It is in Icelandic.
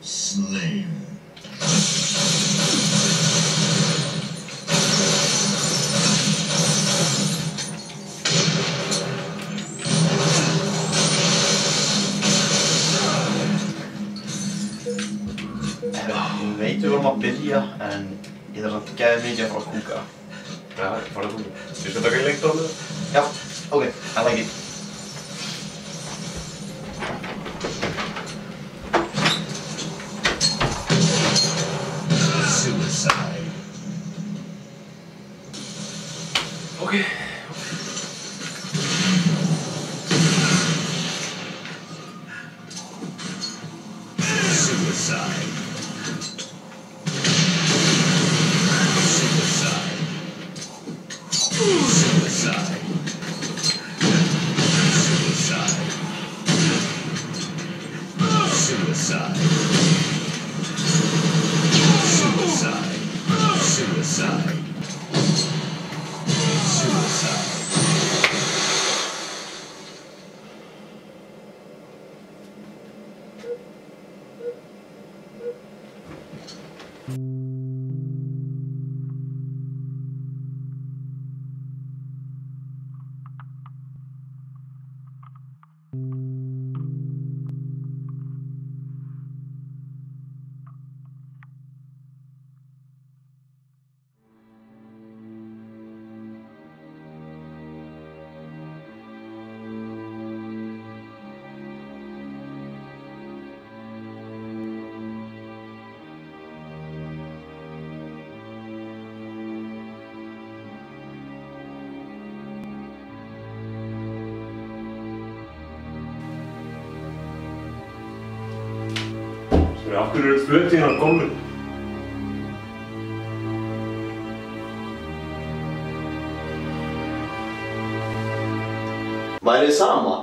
Slain. Ég veit við vorum að byrja, en ég þarf samt geðið mikið að fara að kúka. Já, fara að kúka. Ég skal taka í lengt á með það. Já, ok, I like it. Suicide. Ok. Suicide. Suicide. Suicide. Suicide. Suicide. Suicide. Suicide. Suicide. Af hverju eru fötin á gólfinu? Væri þið sama?